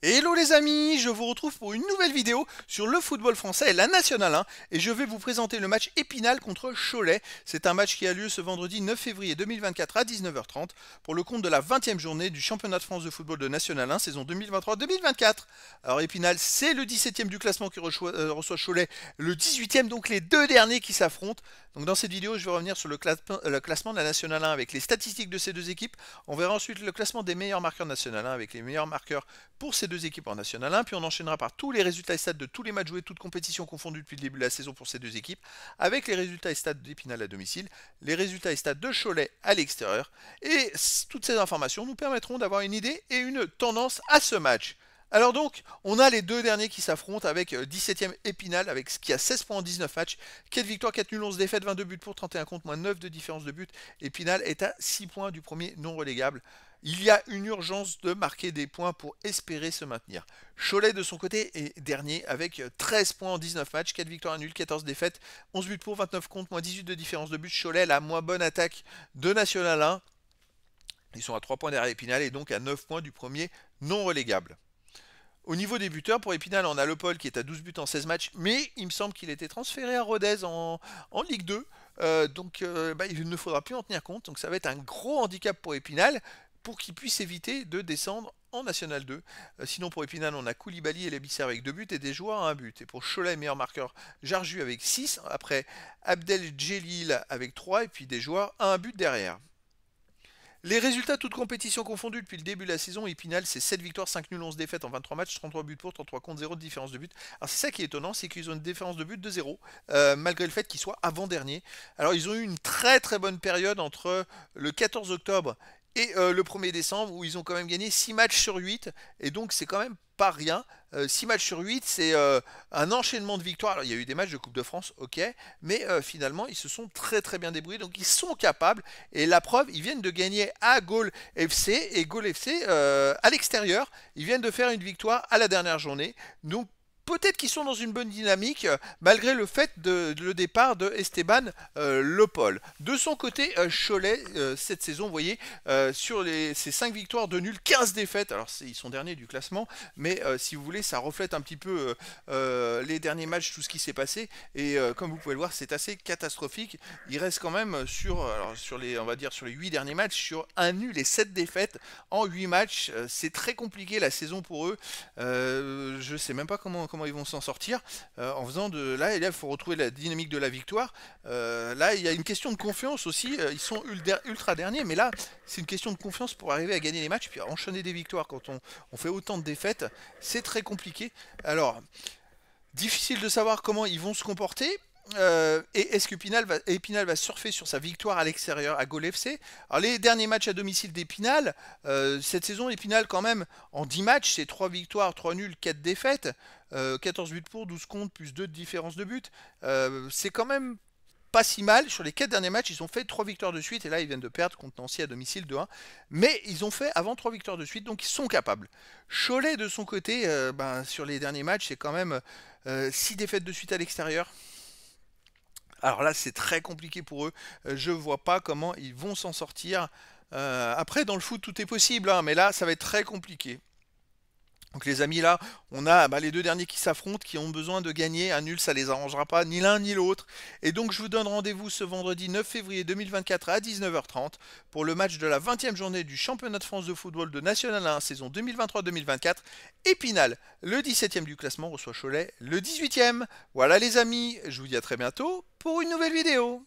Hello les amis, je vous retrouve pour une nouvelle vidéo sur le football français et la Nationale 1 et je vais vous présenter le match Épinal contre Cholet. C'est un match qui a lieu ce vendredi 9 février 2024 à 19h30 pour le compte de la 20e journée du championnat de France de football de Nationale 1 saison 2023-2024. Alors Épinal, c'est le 17e du classement qui reçoit Cholet, le 18e, donc les deux derniers qui s'affrontent. Donc dans cette vidéo, je vais revenir sur le classement de la Nationale 1 avec les statistiques de ces deux équipes. On verra ensuite le classement des meilleurs marqueurs Nationale 1 avec les meilleurs marqueurs pour ces deux équipes en National 1, puis on enchaînera par tous les résultats et stats de tous les matchs joués, toutes compétitions confondues depuis le début de la saison pour ces deux équipes, avec les résultats et stats d'Épinal à domicile, les résultats et stats de Cholet à l'extérieur, et toutes ces informations nous permettront d'avoir une idée et une tendance à ce match. Alors donc, on a les deux derniers qui s'affrontent avec 17e Épinal, avec ce qui a 16 points en 19 matchs, 4 victoires, 4 nuls, 11 défaites, 22 buts pour 31 contre, moins 9 de différence de but. Épinal est à 6 points du premier non relégable. Il y a une urgence de marquer des points pour espérer se maintenir. Cholet de son côté est dernier avec 13 points en 19 matchs, 4 victoires, 1 nul, 14 défaites, 11 buts pour, 29 contre, moins 18 de différence de but. Cholet, la moins bonne attaque de National 1. Ils sont à 3 points derrière Épinal et donc à 9 points du premier non relégable. Au niveau des buteurs, pour Épinal, on a Le Paul qui est à 12 buts en 16 matchs, mais il me semble qu'il a été transféré à Rodez en Ligue 2. Il ne faudra plus en tenir compte. Donc ça va être un gros handicap pour Épinal pour qu'il puisse éviter de descendre en National 2. Sinon pour Épinal, on a Koulibaly et Labisser avec 2 buts et des joueurs à 1 but. Et pour Cholet, meilleur marqueur, Jarju avec 6. Après Abdeljelil avec 3 et puis des joueurs à 1 but derrière. Les résultats, toutes compétitions confondues depuis le début de la saison, Épinal, c'est 7 victoires, 5 nuls, 11 défaites en 23 matchs, 33 buts pour, 33 contre, 0 de différence de but. Alors c'est ça qui est étonnant, c'est qu'ils ont une différence de but de 0, malgré le fait qu'ils soient avant-dernier. Alors ils ont eu une très très bonne période entre le 14 octobre et le 1er décembre, où ils ont quand même gagné 6 matchs sur 8, et donc c'est quand même pas rien. 6 matchs sur 8, c'est un enchaînement de victoires. Alors il y a eu des matchs de Coupe de France, ok, mais finalement ils se sont très très bien débrouillés, donc ils sont capables, et la preuve, ils viennent de gagner à Gaulle FC, et Gaulle FC à l'extérieur, ils viennent de faire une victoire à la dernière journée, donc peut-être qu'ils sont dans une bonne dynamique, malgré le fait de le départ de Esteban Le Paul. De son côté, Cholet, cette saison, vous voyez, sur ces 5 victoires de nul, 15 défaites, alors ils sont derniers du classement, mais si vous voulez, ça reflète un petit peu les derniers matchs, tout ce qui s'est passé, et comme vous pouvez le voir, c'est assez catastrophique. Il reste quand même sur les, on va dire, sur les 8 derniers matchs, sur un nul et 7 défaites en 8 matchs. C'est très compliqué la saison pour eux. Je sais même pas comment ils vont s'en sortir en faisant de là, et là il faut retrouver la dynamique de la victoire. Là il y a une question de confiance aussi, ils sont ultra derniers, mais là c'est une question de confiance pour arriver à gagner les matchs puis à enchaîner des victoires quand on fait autant de défaites, c'est très compliqué. Alors difficile de savoir comment ils vont se comporter. Et est-ce qu'Épinal va surfer sur sa victoire à l'extérieur à Gaulle FC? Alors les derniers matchs à domicile d'Épinal, cette saison Épinal quand même en 10 matchs, c'est 3 victoires, 3 nuls, 4 défaites, 14 buts pour, 12 contre, plus 2 de différence de but. C'est quand même pas si mal. Sur les 4 derniers matchs, ils ont fait 3 victoires de suite, et là ils viennent de perdre contre Nancy à domicile 2-1. Mais ils ont fait avant 3 victoires de suite, donc ils sont capables. Cholet de son côté, sur les derniers matchs, c'est quand même 6 défaites de suite à l'extérieur. Alors là, c'est très compliqué pour eux. Je vois pas comment ils vont s'en sortir. Après, dans le foot, tout est possible, hein, mais là, ça va être très compliqué. Donc les amis, là, on a les deux derniers qui s'affrontent, qui ont besoin de gagner. Un nul, ça les arrangera pas, ni l'un ni l'autre. Et donc je vous donne rendez-vous ce vendredi 9 février 2024 à 19h30 pour le match de la 20e journée du championnat de France de football de National 1 saison 2023-2024. Épinal, le 17e du classement, reçoit Cholet, le 18e. Voilà les amis, je vous dis à très bientôt pour une nouvelle vidéo.